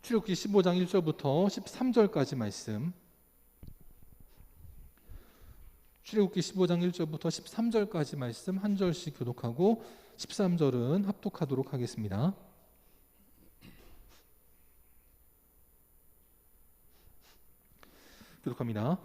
출애굽기 15장 1절부터 13절까지 말씀. 출애굽기 15장 1절부터 13절까지 말씀 한 절씩 교독하고 13절은 합독하도록 하겠습니다. 교독합니다.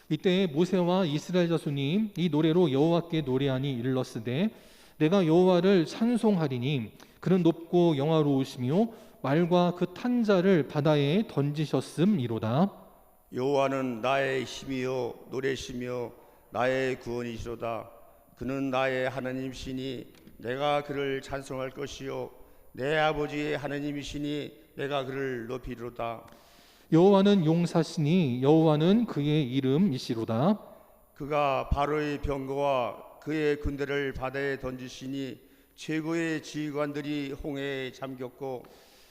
이때 모세와 이스라엘 자손이 이 노래로 여호와께 노래하니 이르렀으되 내가 여호와를 찬송하리니 그는 높고 영화로우시며 말과 그 탄 자를 바다에 던지셨음이로다. 여호와는 나의 힘이요 노래시며 나의 구원이시로다. 그는 나의 하나님이시니 내가 그를 찬송할 것이요 내 아버지의 하나님이시니 내가 그를 높이리로다. 여호와는 용사시니 여호와는 그의 이름이시로다. 그가 바로의 병거와 그의 군대를 바다에 던지시니 최고의 지휘관들이 홍해에 잠겼고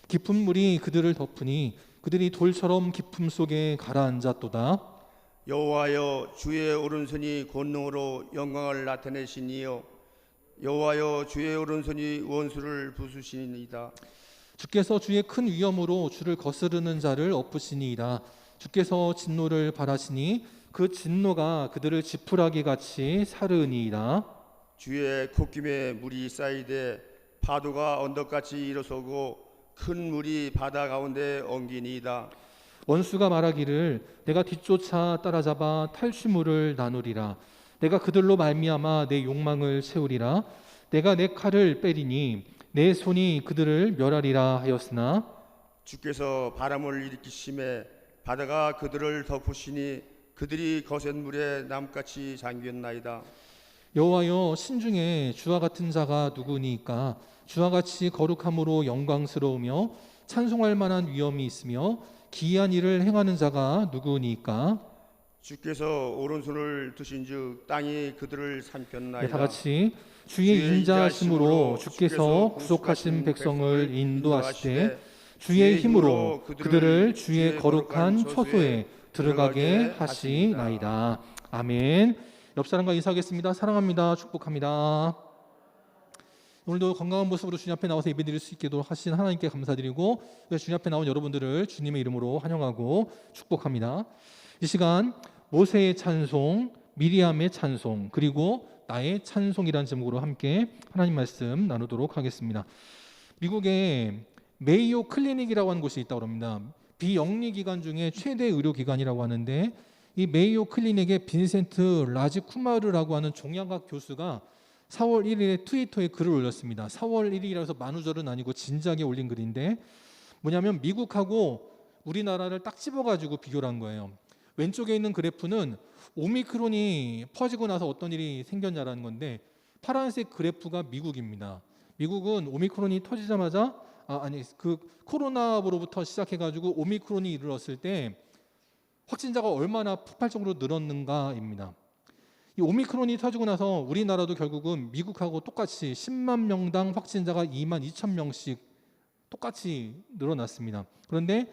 깊은 물이 그들을 덮으니 그들이 돌처럼 깊음 속에 가라앉았도다. 여호와여 주의 오른손이 권능으로 영광을 나타내시니요 여호와여 주의 오른손이 원수를 부수시니이다. 주께서 주의 큰 위엄으로 주를 거스르는 자를 엎으시니이다. 주께서 진노를 발하시니 그 진노가 그들을 지푸라기 같이 사르니이다. 주의 콧김에 물이 쌓이되 파도가 언덕같이 일어서고 큰 물이 바다 가운데 엉기니이다. 원수가 말하기를 내가 뒤쫓아 따라잡아 탈취물을 나누리라. 내가 그들로 말미암아 내 욕망을 채우리라. 내가 내 칼을 빼리니 내 손이 그들을 멸하리라 하였으나 주께서 바람을 일으키심에 바다가 그들을 덮으시니 그들이 거센 물에 남같이 잠겼나이다. 여호와여 신중에 주와 같은 자가 누구니까? 주와 같이 거룩함으로 영광스러우며 찬송할 만한 위엄이 있으며 기이한 일을 행하는 자가 누구니까? 주께서 오른손을 드신즉 땅이 그들을 삼켰나이다. 네, 다 같이 주의 인자하심으로 주께서 구속하신 백성을 인도하시되 주의 힘으로 그들을 주의 거룩한 처소에 들어가게 하시나이다. 아멘. 옆 사람과 인사하겠습니다. 사랑합니다. 축복합니다. 오늘도 건강한 모습으로 주님 앞에 나와서 예배드릴 수 있도록 하신 하나님께 감사드리고 주님 앞에 나온 여러분들을 주님의 이름으로 환영하고 축복합니다. 이 시간 모세의 찬송, 미리암의 찬송, 그리고 나의 찬송이라는 제목으로 함께 하나님 말씀 나누도록 하겠습니다. 미국에 메이오 클리닉이라고 하는 곳이 있다고 합니다. 비영리 기관 중에 최대 의료 기관이라고 하는데 이 메이오 클리닉의 빈센트 라지쿠마르라고 하는 종양학 교수가 4월 1일에 트위터에 글을 올렸습니다. 4월 1일이라서 만우절은 아니고 진작에 올린 글인데 뭐냐면 미국하고 우리나라를 딱 집어가지고 비교를 한 거예요. 왼쪽에 있는 그래프는 오미크론이 퍼지고 나서 어떤 일이 생겼냐라는 건데 파란색 그래프가 미국입니다. 미국은 오미크론이 터지자마자 그 코로나로부터 시작해가지고 오미크론이 이르렀을 때 확진자가 얼마나 폭발적으로 늘었는가입니다. 이 오미크론이 터지고 나서 우리나라도 결국은 미국하고 똑같이 10만 명당 확진자가 2만 2천 명씩 똑같이 늘어났습니다. 그런데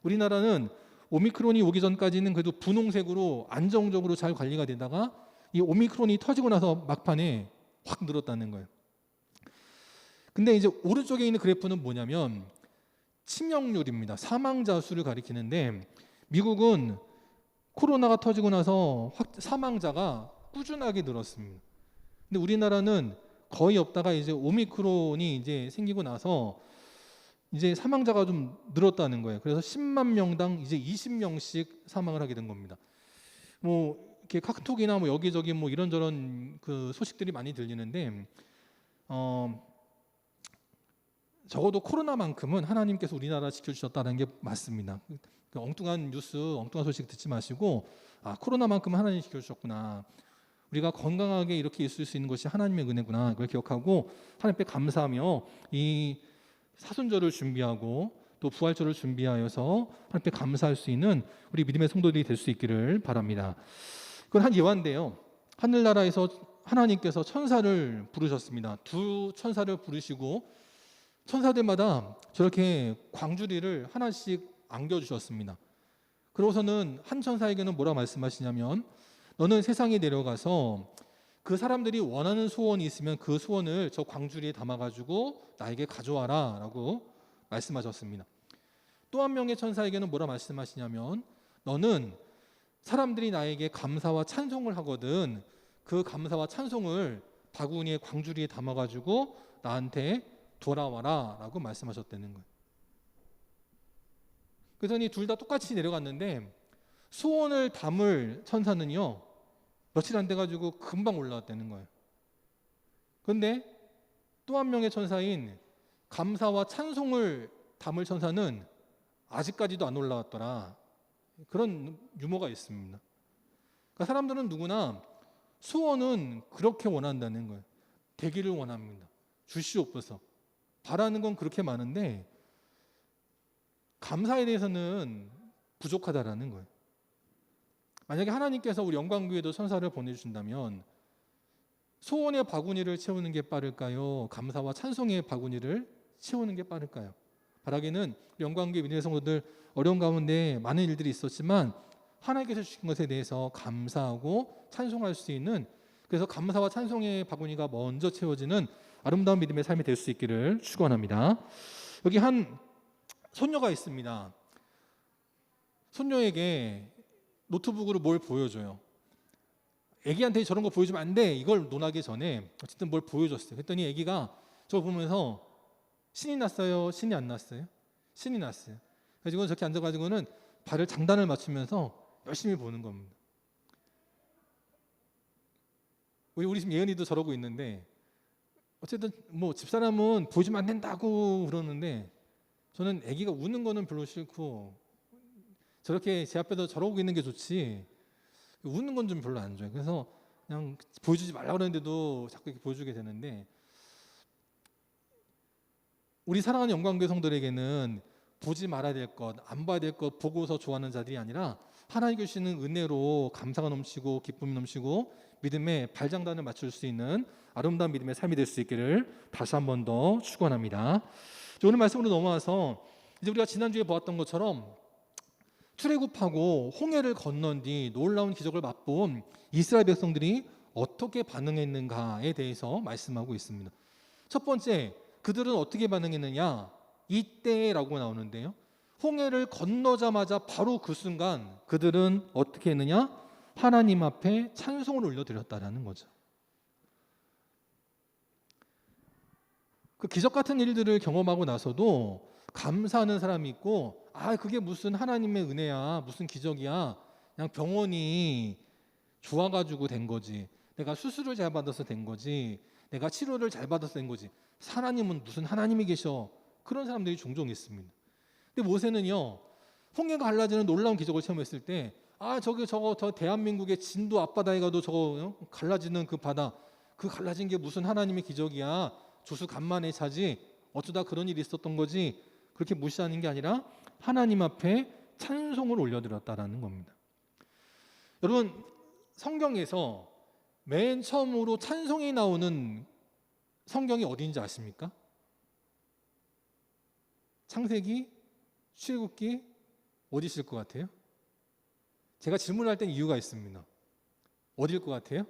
우리나라는 오미크론이 오기 전까지는 그래도 분홍색으로 안정적으로 잘 관리가 되다가 이 오미크론이 터지고 나서 막판에 확 늘었다는 거예요. 근데 이제 오른쪽에 있는 그래프는 뭐냐면 치명률입니다. 사망자 수를 가리키는데 미국은 코로나가 터지고 나서 사망자가 꾸준하게 늘었습니다. 근데 우리나라는 거의 없다가 이제 오미크론이 이제 생기고 나서 이제 사망자가 좀 늘었다는 거예요. 그래서 10만 명당 이제 20명씩 사망을 하게 된 겁니다. 뭐 이렇게 카톡이나 뭐 여기저기 뭐 이런저런 그 소식들이 많이 들리는데 적어도 코로나만큼은 하나님께서 우리나라 지켜주셨다는 게 맞습니다. 엉뚱한 뉴스, 엉뚱한 소식 듣지 마시고 코로나만큼은 하나님이 지켜주셨구나. 우리가 건강하게 이렇게 있을 수 있는 것이 하나님의 은혜구나. 그걸 기억하고 하나님께 감사하며 이 사순절을 준비하고 또 부활절을 준비하여서 하나님께 감사할 수 있는 우리 믿음의 성도들이 될 수 있기를 바랍니다. 그건 한 예화인데요. 하늘나라에서 하나님께서 천사를 부르셨습니다. 두 천사를 부르시고 천사들마다 저렇게 광주리를 하나씩 안겨주셨습니다. 그러고서는 한 천사에게는 뭐라 말씀하시냐면 너는 세상에 내려가서 그 사람들이 원하는 소원이 있으면 그 소원을 저 광주리에 담아가지고 나에게 가져와라 라고 말씀하셨습니다. 또 한 명의 천사에게는 뭐라 말씀하시냐면 너는 사람들이 나에게 감사와 찬송을 하거든 그 감사와 찬송을 바구니에 광주리에 담아가지고 나한테 돌아와라 라고 말씀하셨다는 거예요. 그러더니 둘 다 똑같이 내려갔는데 소원을 담을 천사는요 며칠 안 돼가지고 금방 올라왔다는 거예요. 그런데 또 한 명의 천사인 감사와 찬송을 담을 천사는 아직까지도 안 올라왔더라. 그런 유머가 있습니다. 그러니까 사람들은 누구나 소원은 그렇게 원한다는 거예요. 되기를 원합니다. 주시옵소서. 바라는 건 그렇게 많은데 감사에 대해서는 부족하다라는 거예요. 만약에 하나님께서 우리 영광교회도 천사를 보내주신다면 소원의 바구니를 채우는 게 빠를까요? 감사와 찬송의 바구니를 채우는 게 빠를까요? 바라기는 영광교회 믿음의 성도들 어려운 가운데 많은 일들이 있었지만 하나님께서 주신 것에 대해서 감사하고 찬송할 수 있는 그래서 감사와 찬송의 바구니가 먼저 채워지는 아름다운 믿음의 삶이 될 수 있기를 축원합니다. 여기 한 손녀가 있습니다. 손녀에게 노트북으로 뭘 보여줘요. 애기한테 저런 거 보여주면 안 돼. 이걸 논하기 전에 어쨌든 뭘 보여줬어요. 그랬더니 애기가 저거 보면서 신이 났어요? 신이 안 났어요? 신이 났어요. 그래서 저렇게 앉아가지고는 발을 장단을 맞추면서 열심히 보는 겁니다. 우리 집 예은이도 저러고 있는데 어쨌든 뭐 집사람은 보여주면 안 된다고 그러는데 저는 애기가 우는 거는 별로 싫고 저렇게 제 앞에서 저러고 있는 게 좋지 우는 건 좀 별로 안 좋아요. 그래서 그냥 보여주지 말라고 그러는데도 자꾸 이렇게 보여주게 되는데 우리 사랑하는 영광교회 성도들에게는 보지 말아야 될 것, 안 봐야 될 것 보고서 좋아하는 자들이 아니라 하나님께 주시는 은혜로 감사가 넘치고 기쁨이 넘치고 믿음의 발장단을 맞출 수 있는 아름다운 믿음의 삶이 될 수 있기를 다시 한 번 더 축원합니다. 오늘 말씀으로 넘어와서 이제 우리가 지난주에 보았던 것처럼 출애굽하고 홍해를 건넌 뒤 놀라운 기적을 맛본 이스라엘 백성들이 어떻게 반응했는가에 대해서 말씀하고 있습니다. 첫 번째, 그들은 어떻게 반응했느냐? 이때라고 나오는데요. 홍해를 건너자마자 바로 그 순간 그들은 어떻게 했느냐? 하나님 앞에 찬송을 올려드렸다라는 거죠. 그 기적 같은 일들을 경험하고 나서도 감사하는 사람이 있고 그게 무슨 하나님의 은혜야 무슨 기적이야 그냥 병원이 좋아가지고 된 거지 내가 수술을 잘 받아서 된 거지 내가 치료를 잘 받아서 된 거지 하나님은 무슨 하나님이 계셔 그런 사람들이 종종 있습니다. 근데 모세는요 홍해가 갈라지는 놀라운 기적을 체험했을 때 저거 대한민국의 진도 앞바다에 가도 저거 갈라지는 그 바다 그 갈라진 게 무슨 하나님의 기적이야 조수 간만에 차지 어쩌다 그런 일이 있었던 거지 그렇게 무시하는 게 아니라 하나님 앞에 찬송을 올려드렸다라는 겁니다. 여러분 성경에서 맨 처음으로 찬송이 나오는 성경이 어디인지 아십니까? 창세기, 출애굽기 어디 있을 것 같아요? 제가 질문할 땐 이유가 있습니다. 어디일 것 같아요?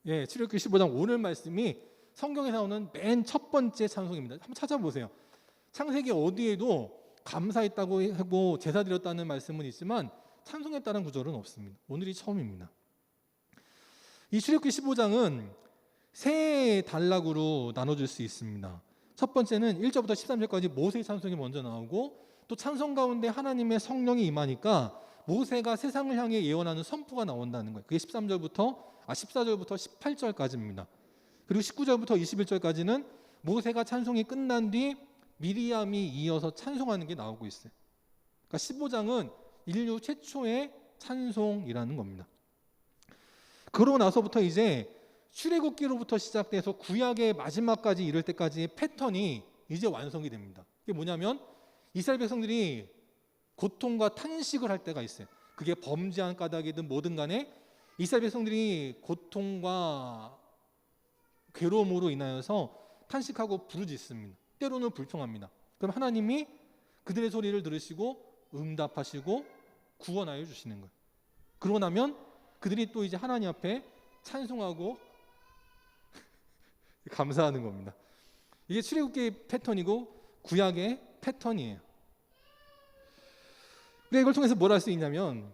출애굽기 15장 오늘 말씀이 성경에 나오는 맨 첫 번째 찬송입니다. 한번 찾아보세요. 창세기 어디에도 감사했다고 하고 제사 드렸다는 말씀은 있지만 찬송했다는 구절은 없습니다. 오늘이 처음입니다. 이 출애굽기 15장은 세 단락으로 나눠질 수 있습니다. 첫 번째는 1절부터 13절까지 모세의 찬송이 먼저 나오고 또 찬송 가운데 하나님의 성령이 임하니까 모세가 세상을 향해 예언하는 선포가 나온다는 거예요. 그게 14절부터 18절까지입니다. 그리고 19절부터 21절까지는 모세가 찬송이 끝난 뒤 미리암이 이어서 찬송하는 게 나오고 있어요. 그러니까 15장은 인류 최초의 찬송이라는 겁니다. 그러고 나서부터 이제 출애굽기로부터 시작돼서 구약의 마지막까지 이를 때까지의 패턴이 이제 완성이 됩니다. 그게 뭐냐면 이스라엘 백성들이 고통과 탄식을 할 때가 있어요. 그게 범죄한 까닭이든 뭐든 간에 이스라엘 백성들이 고통과 괴로움으로 인하여서 탄식하고 부르짖습니다. 때로는 불평합니다. 그럼 하나님이 그들의 소리를 들으시고 응답하시고 구원하여 주시는 거예요. 그러고 나면 그들이 또 이제 하나님 앞에 찬송하고 감사하는 겁니다. 이게 출애굽기의 패턴이고 구약의 패턴이에요. 우리가 이걸 통해서 뭘 할 수 있냐면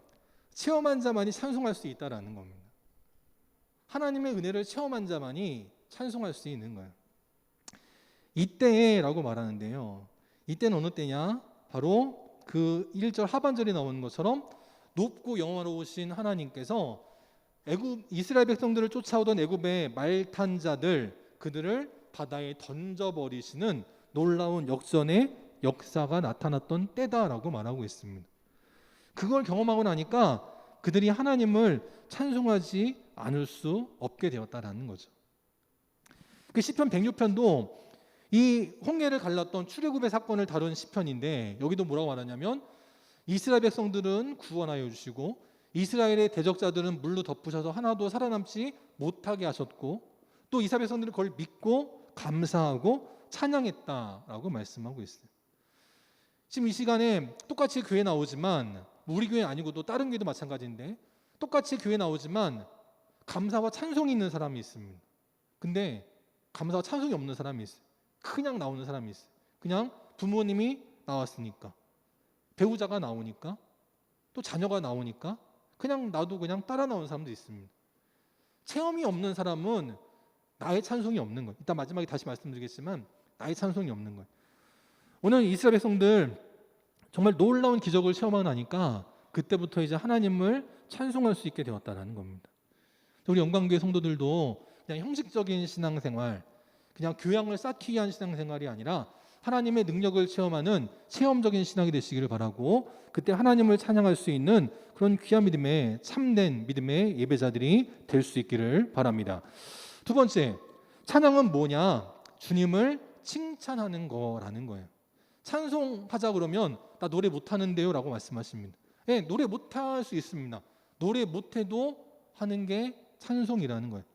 체험한 자만이 찬송할 수 있다라는 겁니다. 하나님의 은혜를 체험한 자만이 찬송할 수 있는 거예요. 이때라고 말하는데요. 이때는 어느 때냐? 바로 그 1절 하반절에 나오는 것처럼 높고 영화로우신 하나님께서 이스라엘 백성들을 쫓아오던 애굽의 말탄 자들, 그들을 바다에 던져버리시는 놀라운 역전의 역사가 나타났던 때다라고 말하고 있습니다. 그걸 경험하고 나니까 그들이 하나님을 찬송하지 않을 수 없게 되었다라는 거죠. 그 시편 106편도 이 홍해를 갈랐던 출애굽의 사건을 다룬 시편인데, 여기도 뭐라고 말하냐면 이스라엘 백성들은 구원하여 주시고 이스라엘의 대적자들은 물로 덮으셔서 하나도 살아남지 못하게 하셨고, 또 이스라엘 백성들은 그걸 믿고 감사하고 찬양했다라고 말씀하고 있어요. 지금 이 시간에 똑같이 교회 나오지만, 우리 교회 아니고도 다른 교회도 마찬가지인데, 똑같이 교회 나오지만 감사와 찬송이 있는 사람이 있습니다. 근데 감사와 찬송이 없는 사람이 있어요. 그냥 나오는 사람이 있어요. 그냥 부모님이 나왔으니까, 배우자가 나오니까, 또 자녀가 나오니까 그냥 나도 그냥 따라 나오는 사람도 있습니다. 체험이 없는 사람은 나의 찬송이 없는 거예요. 이따 마지막에 다시 말씀드리겠지만 나의 찬송이 없는 거예요. 오늘 이스라엘 백성들 정말 놀라운 기적을 체험하고 나니까 그때부터 이제 하나님을 찬송할 수 있게 되었다는 겁니다. 우리 영광교회 성도들도 그냥 형식적인 신앙생활, 그냥 교양을 쌓기 위한 신앙생활이 아니라 하나님의 능력을 체험하는 체험적인 신앙이 되시기를 바라고, 그때 하나님을 찬양할 수 있는 그런 귀한 믿음의, 참된 믿음의 예배자들이 될 수 있기를 바랍니다. 두 번째, 찬양은 뭐냐? 주님을 칭찬하는 거라는 거예요. 찬송하자 그러면 나 노래 못하는데요 라고 말씀하십니다. 네, 노래 못할 수 있습니다. 노래 못해도 하는 게 찬송이라는 거예요.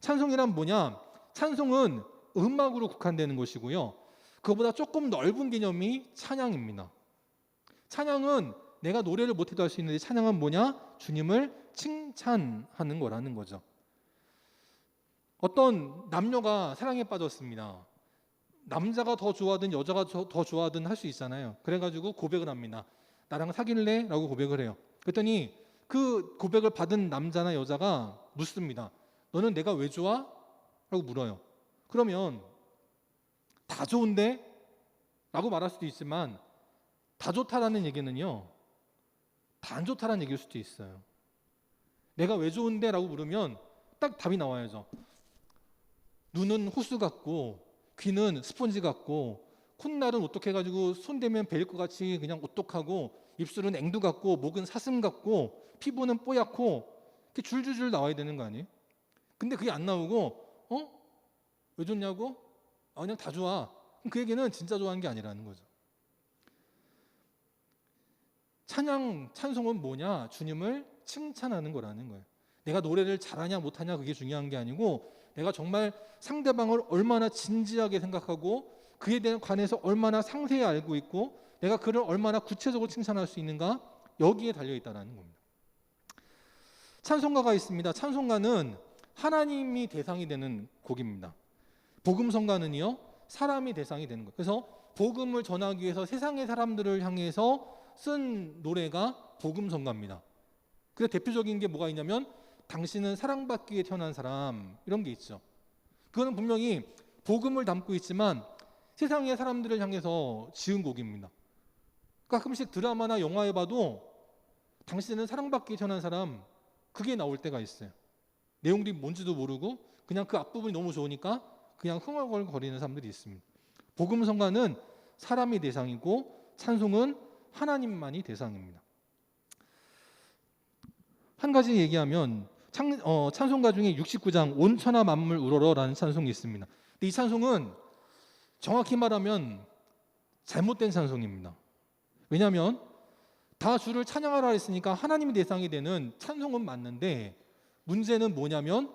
찬송이란 뭐냐? 찬송은 음악으로 국한되는 것이고요, 그거보다 조금 넓은 개념이 찬양입니다. 찬양은 내가 노래를 못해도 할 수 있는데, 찬양은 뭐냐? 주님을 칭찬하는 거라는 거죠. 어떤 남녀가 사랑에 빠졌습니다. 남자가 더 좋아하든 여자가 더 좋아하든 할 수 있잖아요. 그래가지고 고백을 합니다. 나랑 사귈래? 라고 고백을 해요. 그랬더니 그 고백을 받은 남자나 여자가 묻습니다. 너는 내가 왜 좋아? 라고 물어요. 그러면 다 좋은데? 라고 말할 수도 있지만, 다 좋다라는 얘기는요, 다 안 좋다라는 얘기일 수도 있어요. 내가 왜 좋은데? 라고 물으면 딱 답이 나와야죠. 눈은 호수 같고, 귀는 스펀지 같고, 콧날은 오똑해가지고 손대면 베일 것 같이 그냥 오똑하고, 입술은 앵두 같고, 목은 사슴 같고, 피부는 뽀얗고, 이렇게 줄줄줄 나와야 되는 거 아니에요? 근데 그게 안 나오고, 왜 좋냐고? 그냥 다 좋아. 그 얘기는 진짜 좋아하는 게 아니라는 거죠. 찬송은 뭐냐? 주님을 칭찬하는 거라는 거예요. 내가 노래를 잘하냐 못하냐 그게 중요한 게 아니고, 내가 정말 상대방을 얼마나 진지하게 생각하고 그에 대한 관해서 얼마나 상세히 알고 있고 내가 그를 얼마나 구체적으로 칭찬할 수 있는가, 여기에 달려있다는 겁니다. 찬송가가 있습니다. 찬송가는 하나님이 대상이 되는 곡입니다. 복음성가는요, 사람이 대상이 되는 거예요. 그래서 복음을 전하기 위해서 세상의 사람들을 향해서 쓴 노래가 복음성가입니다. 그래서 대표적인 게 뭐가 있냐면 당신은 사랑받기 위해 태어난 사람, 이런 게 있죠. 그거는 분명히 복음을 담고 있지만 세상의 사람들을 향해서 지은 곡입니다. 가끔씩 드라마나 영화에 봐도 당신은 사랑받기 위해 태어난 사람, 그게 나올 때가 있어요. 내용이 뭔지도 모르고 그냥 그 앞부분이 너무 좋으니까 그냥 흥얼거리는 사람들이 있습니다. 복음성가는 사람이 대상이고 찬송은 하나님만이 대상입니다. 한 가지 얘기하면 찬송가 중에 69장 온천하 만물 우러러라는 찬송이 있습니다. 근데 이 찬송은 정확히 말하면 잘못된 찬송입니다. 왜냐하면 다 주를 찬양하라 했으니까 하나님이 대상이 되는 찬송은 맞는데, 문제는 뭐냐면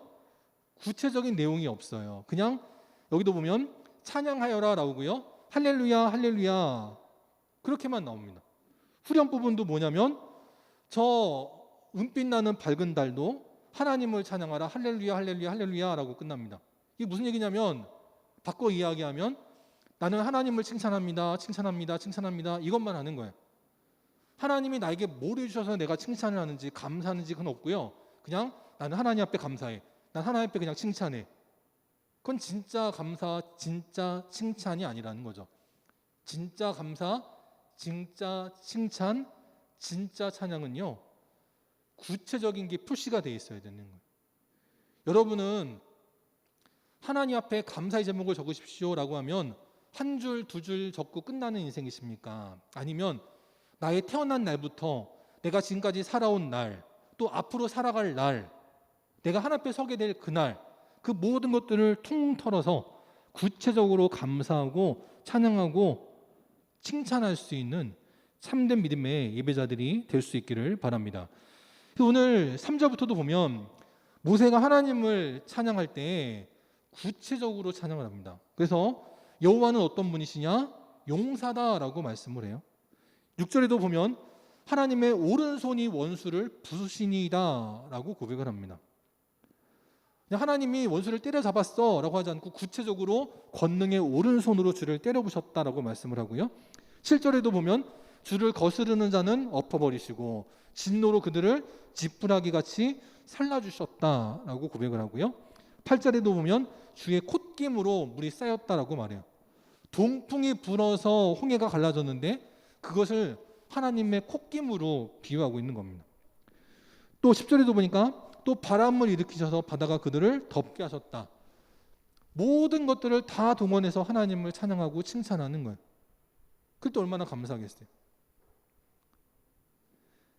구체적인 내용이 없어요. 그냥 여기도 보면 찬양하여라 나오고요, 할렐루야 할렐루야 그렇게만 나옵니다. 후렴 부분도 뭐냐면 저 은빛 나는 밝은 달도 하나님을 찬양하라 할렐루야 할렐루야 할렐루야 라고 끝납니다. 이게 무슨 얘기냐면, 바꿔 이야기하면 나는 하나님을 칭찬합니다. 칭찬합니다. 칭찬합니다. 이것만 하는 거예요. 하나님이 나에게 뭘 해주셔서 내가 칭찬을 하는지 감사하는지 그건 없고요. 그냥 나는 하나님 앞에 감사해. 난 하나님 앞에 그냥 칭찬해. 그건 진짜 감사, 진짜 칭찬이 아니라는 거죠. 진짜 감사, 진짜 칭찬, 진짜 찬양은요, 구체적인 게 표시가 되어 있어야 되는 거예요. 여러분은 하나님 앞에 감사의 제목을 적으십시오라고 하면 한 줄, 두 줄 적고 끝나는 인생이십니까? 아니면 나의 태어난 날부터 내가 지금까지 살아온 날, 또 앞으로 살아갈 날, 내가 하나님 앞에 서게 될 그날, 그 모든 것들을 퉁 털어서 구체적으로 감사하고 찬양하고 칭찬할 수 있는 참된 믿음의 예배자들이 될 수 있기를 바랍니다. 오늘 3절부터도 보면 모세가 하나님을 찬양할 때 구체적으로 찬양을 합니다. 그래서 여호와는 어떤 분이시냐? 용사다라고 말씀을 해요. 6절에도 보면 하나님의 오른손이 원수를 부수시니이다 라고 고백을 합니다. 하나님이 원수를 때려잡았어 라고 하지 않고 구체적으로 권능의 오른손으로 주를 때려부셨다라고 말씀을 하고요. 7절에도 보면 주를 거스르는 자는 엎어버리시고 진노로 그들을 지푸라기 같이 살라주셨다라고 고백을 하고요. 8절에도 보면 주의 콧김으로 물이 쌓였다라고 말해요. 동풍이 불어서 홍해가 갈라졌는데 그것을 하나님의 콧김으로 비유하고 있는 겁니다. 또 10절에도 보니까 또 바람을 일으키셔서 바다가 그들을 덮게 하셨다. 모든 것들을 다 동원해서 하나님을 찬양하고 칭찬하는 거예요. 그때 얼마나 감사하겠어요.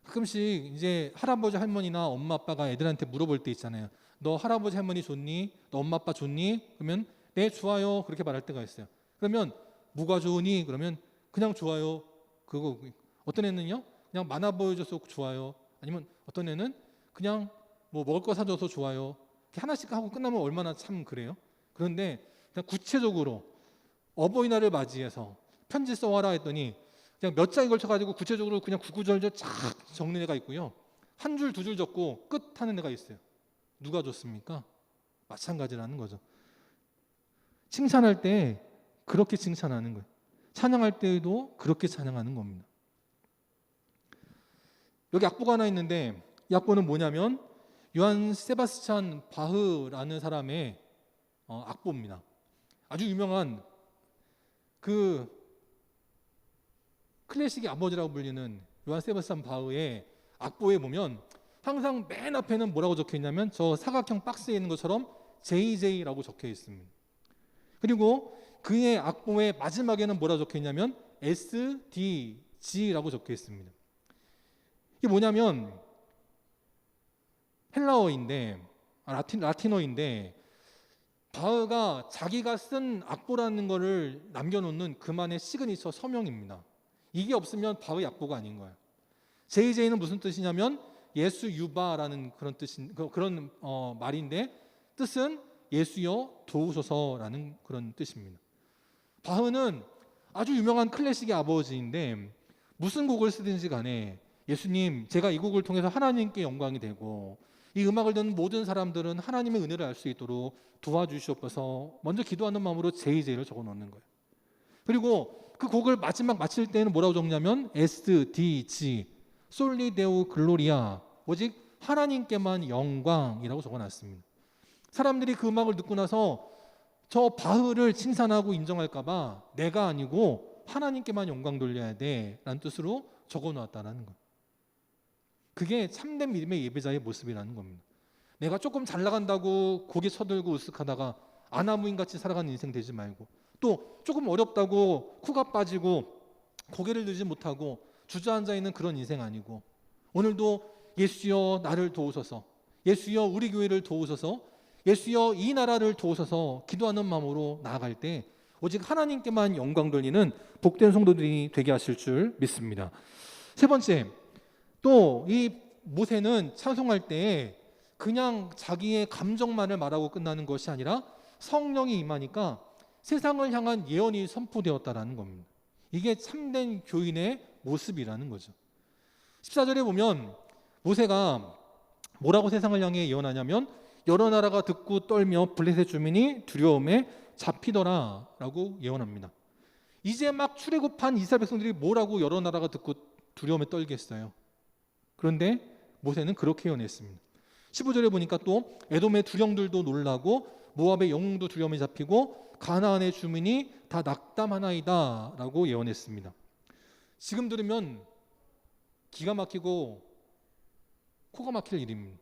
가끔씩 이제 할아버지 할머니나 엄마 아빠가 애들한테 물어볼 때 있잖아요. 너 할아버지 할머니 좋니? 너 엄마 아빠 좋니? 그러면 네 좋아요 그렇게 말할 때가 있어요. 그러면 뭐가 좋으니? 그러면 그냥 좋아요. 그거 어떤 애는요 그냥 만화 보여줘서 좋아요. 아니면 어떤 애는 그냥 뭐 먹을 거 사줘서 좋아요. 이렇게 하나씩 하고 끝나면 얼마나 참 그래요. 그런데 그냥 구체적으로 어버이날을 맞이해서 편지 써와라 했더니 그냥 몇 장에 걸쳐가지고 구체적으로 그냥 구구절절 쫙 적는 애가 있고요. 한 줄, 두 줄 적고 끝 하는 애가 있어요. 누가 좋습니까? 마찬가지라는 거죠. 칭찬할 때 그렇게 칭찬하는 거예요. 찬양할 때에도 그렇게 찬양하는 겁니다. 여기 악보가 하나 있는데 이 악보는 뭐냐면 요한 세바스찬 바흐라는 사람의 악보입니다. 아주 유명한 그 클래식의 아버지라고 불리는 요한 세바스찬 바흐의 악보에 보면 항상 맨 앞에는 뭐라고 적혀 있냐면 저 사각형 박스에 있는 것처럼 JJ라고 적혀 있습니다. 그리고 그의 악보의 마지막에는 뭐라고 적혀 있냐면 SDG라고 적혀 있습니다. 이게 뭐냐면 헬라어인데 라틴어인데 바흐가 자기가 쓴 악보라는 거를 남겨놓는 그만의 시그니처 서명입니다. 이게 없으면 바흐의 악보가 아닌 거예요. JJ는 무슨 뜻이냐면 예수 유바라는 그런 말인데 뜻은 예수여 도우소서라는 그런 뜻입니다. 바흐는 아주 유명한 클래식의 아버지인데 무슨 곡을 쓰든지 간에 예수님 제가 이 곡을 통해서 하나님께 영광이 되고 이 음악을 듣는 모든 사람들은 하나님의 은혜를 알 수 있도록 도와주시옵소서 먼저 기도하는 마음으로 JJ를 적어 놓는 거예요. 그리고 그 곡을 마지막 마칠 때는 뭐라고 적냐면 SDG 솔리 데우 글로리아 오직 하나님께만 영광이라고 적어놨습니다. 사람들이 그 음악을 듣고 나서 저 바흐를 칭찬하고 인정할까 봐 내가 아니고 하나님께만 영광 돌려야 돼 라는 뜻으로 적어놓았다는 거예요. 그게 참된 믿음의 예배자의 모습이라는 겁니다. 내가 조금 잘 나간다고 고개 쳐들고 으쓱하다가 아나무인같이 살아가는 인생 되지 말고 또 조금 어렵다고 코가 빠지고 고개를 들지 못하고 주저앉아 있는 그런 인생 아니고 오늘도 예수여 나를 도우소서 예수여 우리 교회를 도우소서 예수여 이 나라를 도우소서 기도하는 마음으로 나아갈 때 오직 하나님께만 영광 돌리는 복된 성도들이 되게 하실 줄 믿습니다. 세 번째, 또 이 모세는 찬송할 때 그냥 자기의 감정만을 말하고 끝나는 것이 아니라 성령이 임하니까 세상을 향한 예언이 선포되었다라는 겁니다. 이게 참된 교인의 모습이라는 거죠. 14절에 보면 모세가 뭐라고 세상을 향해 예언하냐면 여러 나라가 듣고 떨며 블레셋 주민이 두려움에 잡히더라 라고 예언합니다. 이제 막 출애굽한 이스라엘 백성들이 뭐라고 여러 나라가 듣고 두려움에 떨겠어요. 그런데 모세는 그렇게 예언했습니다. 15절에 보니까 또 에돔의 두령들도 놀라고 모압의 영웅도 두려움에 잡히고 가나안의 주민이 다 낙담하나이다 라고 예언했습니다. 지금 들으면 기가 막히고 코가 막힐 일입니다.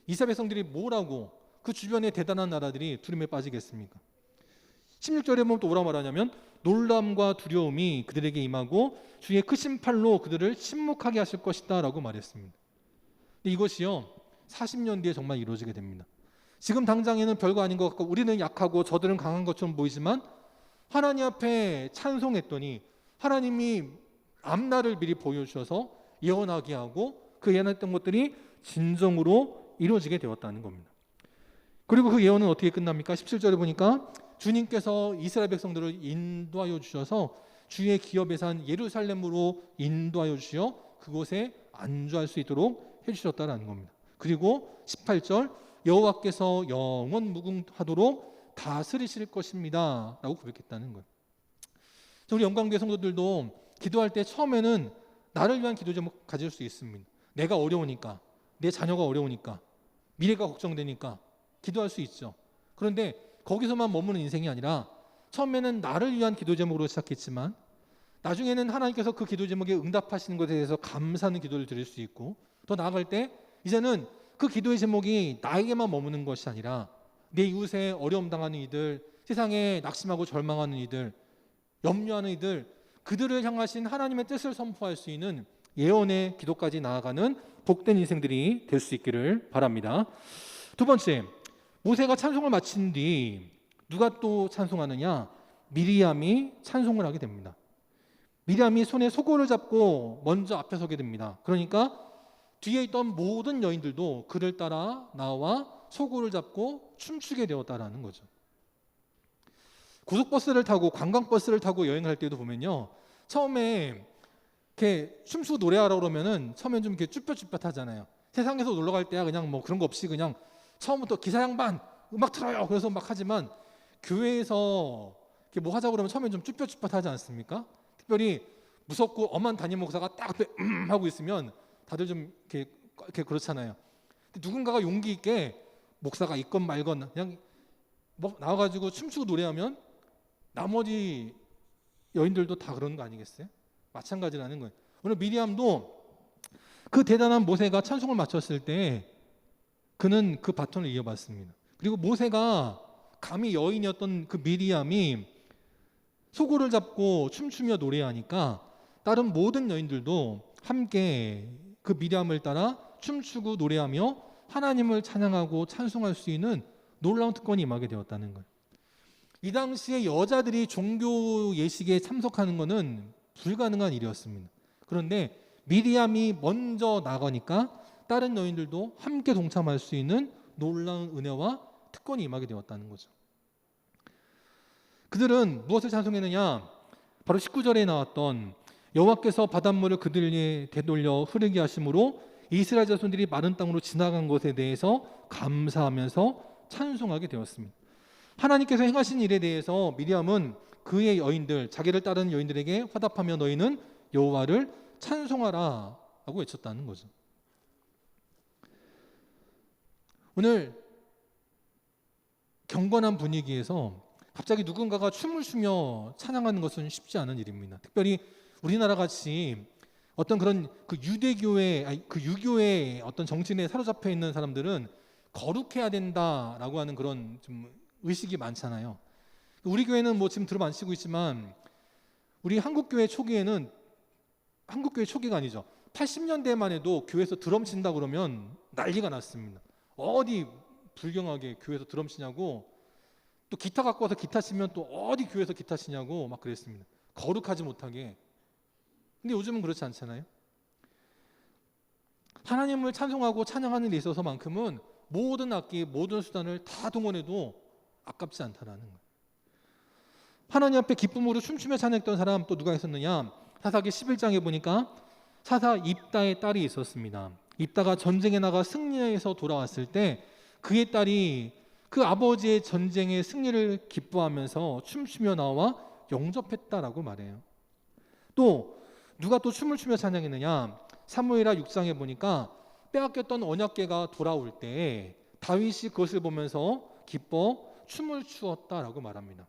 이스라엘 백성들이 뭐라고 그 주변의 대단한 나라들이 두려움에 빠지겠습니까? 16절에 보면 또 뭐라 말하냐면 놀람과 두려움이 그들에게 임하고 주의 크신 팔로 그들을 침묵하게 하실 것이다 라고 말했습니다. 근데 이것이요 40년 뒤에 정말 이루어지게 됩니다. 지금 당장에는 별거 아닌 것 같고 우리는 약하고 저들은 강한 것처럼 보이지만 하나님 앞에 찬송했더니 하나님이 앞날을 미리 보여주셔서 예언하게 하고 그 예언했던 것들이 진정으로 이루어지게 되었다는 겁니다. 그리고 그 예언은 어떻게 끝납니까? 17절에 보니까 주님께서 이스라엘 백성들을 인도하여 주셔서 주의 기업의 산 예루살렘으로 인도하여 주시어 그곳에 안주할 수 있도록 해주셨다는 겁니다. 그리고 18절 여호와께서 영원 무궁하도록 다스리실 것입니다 라고 고백했다는 거예요. 우리 영광교회 성도들도 기도할 때 처음에는 나를 위한 기도 제목 가질 수 있습니다. 내가 어려우니까, 내 자녀가 어려우니까, 미래가 걱정되니까 기도할 수 있죠. 그런데 거기서만 머무는 인생이 아니라 처음에는 나를 위한 기도 제목으로 시작했지만 나중에는 하나님께서 그 기도 제목에 응답하시는 것에 대해서 감사하는 기도를 드릴 수 있고 더 나아갈 때 이제는 그 기도의 제목이 나에게만 머무는 것이 아니라 내 이웃에 어려움 당하는 이들, 세상에 낙심하고 절망하는 이들, 염려하는 이들, 그들을 향하신 하나님의 뜻을 선포할 수 있는 예언의 기도까지 나아가는 복된 인생들이 될 수 있기를 바랍니다. 두 번째, 모세가 찬송을 마친 뒤 누가 또 찬송하느냐? 미리암이 찬송을 하게 됩니다. 미리암이 손에 소고를 잡고 먼저 앞에 서게 됩니다. 그러니까 뒤에 있던 모든 여인들도 그를 따라 나와 소고를 잡고 춤추게 되었다라는 거죠. 고속버스를 타고 관광버스를 타고 여행할 때도 보면요, 처음에 이렇게 춤추고 노래하라 그러면은 처음엔 좀 이렇게 쭈뼛쭈뼛하잖아요. 세상에서 놀러 갈 때야 그냥 뭐 그런 거 없이 그냥 처음부터 기사 양반 음악 틀어요 그래서 막 하지만 교회에서 이렇게 뭐 하자고 그러면 처음엔 좀 쭈뼛쭈뼛하지 않습니까? 특별히 무섭고 엄한 담임 목사가 딱 하고 있으면 다들 좀 이렇게 그렇잖아요. 근데 누군가가 용기 있게 목사가 있건 말건 그냥 뭐 나와가지고 춤추고 노래하면 나머지 여인들도 다 그런 거 아니겠어요? 마찬가지라는 거예요. 오늘 미리암도 그 대단한 모세가 찬송을 마쳤을 때 그는 그 바톤을 이어받습니다. 그리고 모세가 감히 여인이었던 그 미리암이 소고를 잡고 춤추며 노래하니까 다른 모든 여인들도 함께 그 미리암을 따라 춤추고 노래하며 하나님을 찬양하고 찬송할 수 있는 놀라운 특권이 임하게 되었다는 거예요. 이 당시에 여자들이 종교 예식에 참석하는 것은 불가능한 일이었습니다. 그런데 미리암이 먼저 나가니까 다른 여인들도 함께 동참할 수 있는 놀라운 은혜와 특권이 임하게 되었다는 거죠. 그들은 무엇을 찬송했느냐? 바로 19절에 나왔던 여호와께서 바닷물을 그들에게 되돌려 흐르게 하심으로 이스라엘 자손들이 마른 땅으로 지나간 것에 대해서 감사하면서 찬송하게 되었습니다. 하나님께서 행하신 일에 대해서 미리암은 그의 여인들, 자기를 따르는 여인들에게 화답하며 너희는 여호와를 찬송하라 라고 외쳤다는 거죠. 오늘 경건한 분위기에서 갑자기 누군가가 춤을 추며 찬양하는 것은 쉽지 않은 일입니다. 특별히 우리나라 같이 어떤 그런 그 유교의 어떤 정신에 사로잡혀 있는 사람들은 거룩해야 된다라고 하는 그런 좀 의식이 많잖아요. 우리 교회는 뭐 지금 들어 안 치고 있지만 우리 한국교회 초기에는 한국교회 초기가 아니죠. 80년대만 해도 교회에서 드럼 친다 그러면 난리가 났습니다. 어디 불경하게 교회에서 드럼 치냐고, 또 기타 갖고 와서 기타 치면 또 어디 교회에서 기타 치냐고 막 그랬습니다. 거룩하지 못하게. 근데 요즘은 그렇지 않잖아요. 하나님을 찬송하고 찬양하는 데 있어서만큼은 모든 악기, 모든 수단을 다 동원해도 아깝지 않다라는 거예요. 하나님 앞에 기쁨으로 춤추며 찬양했던 사람 또 누가 있었느냐? 사사기 11장에 보니까 사사 입다의 딸이 있었습니다. 입다가 전쟁에 나가 승리해서 돌아왔을 때 그의 딸이 그 아버지의 전쟁의 승리를 기뻐하면서 춤추며 나와 영접했다라고 말해요. 또 누가 또 춤을 추며 찬양했느냐? 사무엘하 6장에 보니까 빼앗겼던 언약궤가 돌아올 때 다윗이 그것을 보면서 기뻐 춤을 추었다라고 말합니다.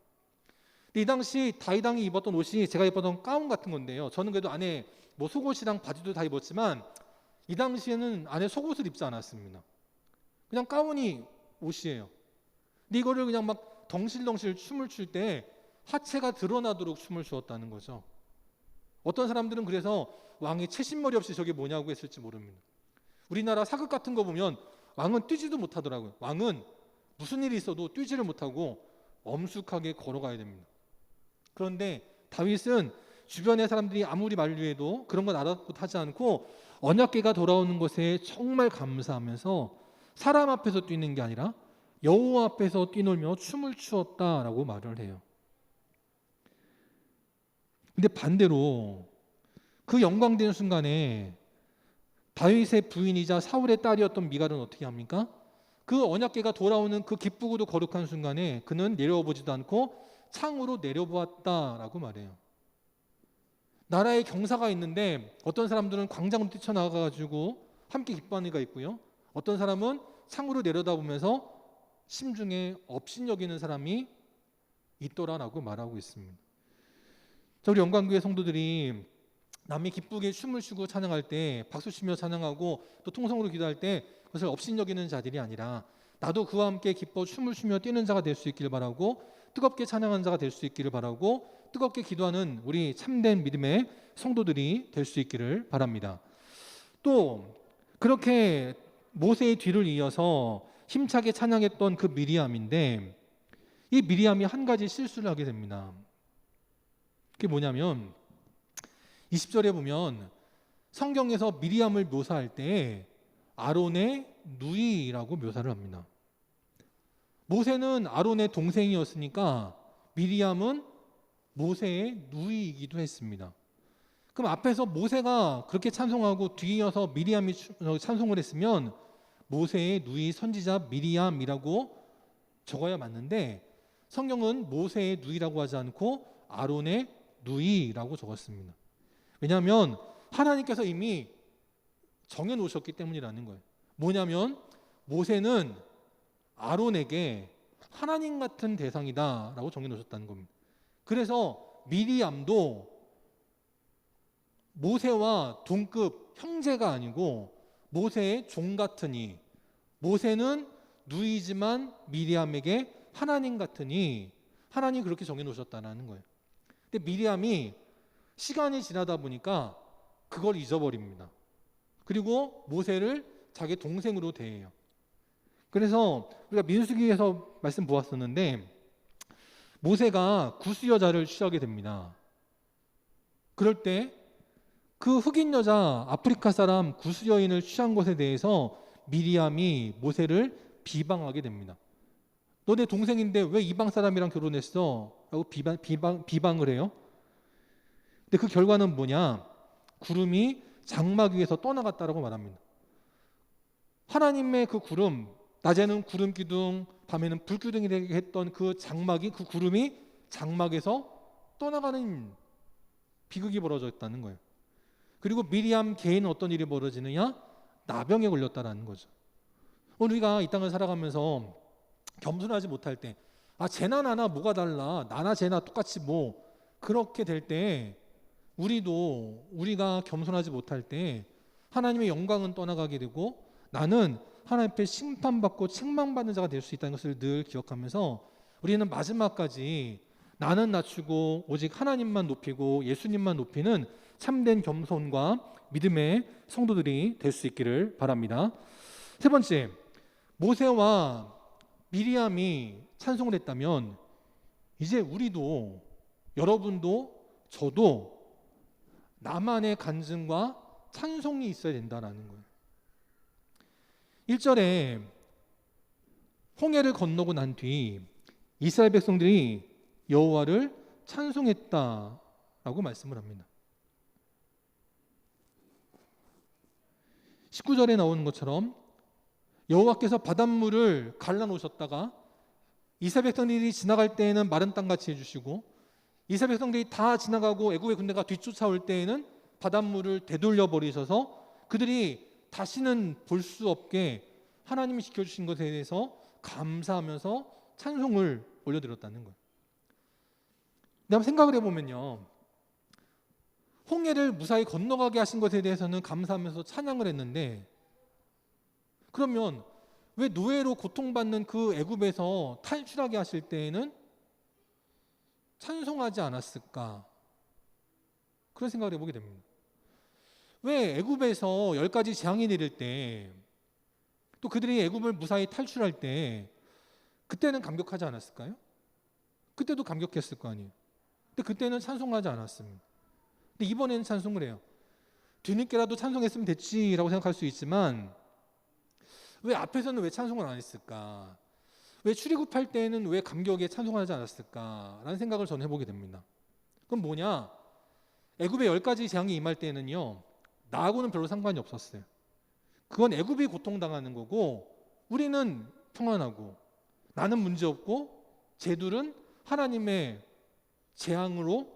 이 당시 다윗 왕이 입었던 옷이 제가 입었던 가운 같은 건데요. 저는 그래도 안에 뭐 속옷이랑 바지도 다 입었지만 이 당시에는 안에 속옷을 입지 않았습니다. 그냥 가운이 옷이에요. 근데 이거를 그냥 막 덩실덩실 춤을 출 때 하체가 드러나도록 춤을 추었다는 거죠. 어떤 사람들은 그래서 왕이 채신머리 없이 저게 뭐냐고 했을지 모릅니다. 우리나라 사극 같은 거 보면 왕은 뛰지도 못하더라고요. 왕은 무슨 일이 있어도 뛰지를 못하고 엄숙하게 걸어가야 됩니다. 그런데 다윗은 주변의 사람들이 아무리 만류해도 그런 건 아랑곳하지 않고 언약궤가 돌아오는 것에 정말 감사하면서 사람 앞에서 뛰는 게 아니라 여호와 앞에서 뛰놀며 춤을 추었다라고 말을 해요. 근데 반대로 그 영광되는 순간에 다윗의 부인이자 사울의 딸이었던 미갈은 어떻게 합니까? 그 언약궤가 돌아오는 그 기쁘고도 거룩한 순간에 그는 내려보지도 않고 창으로 내려보았다라고 말해요. 나라에 경사가 있는데 어떤 사람들은 광장으로 뛰쳐나가가지고 함께 기뻐하는 이가 있고요. 어떤 사람은 창으로 내려다보면서 심중에 업신여기는 사람이 있더라라고 말하고 있습니다. 자, 우리 영광교회 성도들이 남이 기쁘게 춤을 추고 찬양할 때 박수치며 찬양하고 또 통성으로 기도할 때 그것을 업신여기는 자들이 아니라 나도 그와 함께 기뻐 춤을 추며 뛰는 자가 될 수 있기를 바라고 뜨겁게 찬양하는 자가 될 수 있기를 바라고 뜨겁게 기도하는 우리 참된 믿음의 성도들이 될 수 있기를 바랍니다. 또 그렇게 모세의 뒤를 이어서 힘차게 찬양했던 그 미리암인데 이 미리암이 한 가지 실수를 하게 됩니다. 그게 뭐냐면 20절에 보면 성경에서 미리암을 묘사할 때 아론의 누이라고 묘사를 합니다. 모세는 아론의 동생이었으니까 미리암은 모세의 누이이기도 했습니다. 그럼 앞에서 모세가 그렇게 찬송하고 뒤이어서 미리암이 찬송을 했으면 모세의 누이 선지자 미리암이라고 적어야 맞는데 성경은 모세의 누이라고 하지 않고 아론의 누이라고 적었습니다. 왜냐하면 하나님께서 이미 정해놓으셨기 때문이라는 거예요. 뭐냐면 모세는 아론에게 하나님 같은 대상이다라고 정해놓으셨다는 겁니다. 그래서 미리암도 모세와 동급 형제가 아니고 모세의 종 같으니 모세는 누이지만 미리암에게 하나님 같으니 하나님이 그렇게 정해놓으셨다는 거예요. 근데 미리암이 시간이 지나다 보니까 그걸 잊어버립니다. 그리고 모세를 자기 동생으로 대해요. 그래서 우리가 민수기에서 말씀 보았었는데 모세가 구스 여자를 취하게 됩니다. 그럴 때 그 흑인 여자 아프리카 사람 구스 여인을 취한 것에 대해서 미리암이 모세를 비방하게 됩니다. 너 내 동생인데 왜 이방 사람이랑 결혼했어? 라고 비방을 해요. 근데 그 결과는 뭐냐? 구름이 장막 위에서 떠나갔다라고 말합니다. 하나님의 그 구름, 낮에는 구름 기둥, 밤에는 불 기둥이 되게 했던 그 장막이, 그 구름이 장막에서 떠나가는 비극이 벌어졌다는 거예요. 그리고 미리암 개인은 어떤 일이 벌어지느냐? 나병에 걸렸다라는 거죠. 우리가 이 땅을 살아가면서 겸손하지 못할 때, 쟤나 나나 뭐가 달라? 나나 쟤나 똑같이 뭐 그렇게 될 때 우리가 겸손하지 못할 때 하나님의 영광은 떠나가게 되고 나는 하나님 앞에 심판받고 책망받는 자가 될 수 있다는 것을 늘 기억하면서 우리는 마지막까지 나는 낮추고 오직 하나님만 높이고 예수님만 높이는 참된 겸손과 믿음의 성도들이 될 수 있기를 바랍니다. 세 번째, 모세와 미리암이 찬송을 했다면 이제 우리도, 여러분도, 저도 나만의 간증과 찬송이 있어야 된다는 거예요. 1절에 홍해를 건너고 난 뒤 이스라엘 백성들이 여호와를 찬송했다라고 말씀을 합니다. 19절에 나오는 것처럼 여호와께서 바닷물을 갈라놓으셨다가 이스라엘 백성들이 지나갈 때에는 마른 땅같이 해주시고 이스라엘 백성들이 다 지나가고 애굽의 군대가 뒤쫓아올 때에는 바닷물을 되돌려 버리셔서 그들이 다시는 볼 수 없게 하나님이 지켜주신 것에 대해서 감사하면서 찬송을 올려드렸다는 거예요. 근데 한번 생각을 해보면요, 홍해를 무사히 건너가게 하신 것에 대해서는 감사하면서 찬양을 했는데, 그러면 왜 노예로 고통받는 그 애굽에서 탈출하게 하실 때에는 찬송하지 않았을까? 그런 생각을 해보게 됩니다. 왜 애굽에서 10가지 재앙이 내릴 때, 또 그들이 애굽을 무사히 탈출할 때 그때는 감격하지 않았을까요? 그때도 감격했을 거 아니에요. 근데 그때는 찬송하지 않았습니다. 근데 이번에는 찬송을 해요. 뒤늦게라도 찬송했으면 됐지라고 생각할 수 있지만, 왜 앞에서는 왜 찬송을 안 했을까? 왜 출애굽할 때는 왜 감격에 찬송하지 않았을까라는 생각을 저는 해보게 됩니다. 그럼 뭐냐? 애굽의 10가지 재앙이 임할 때는요, 나하고는 별로 상관이 없었어요. 그건 애굽이 고통당하는 거고 우리는 평안하고, 나는 문제없고 쟤들은 하나님의 재앙으로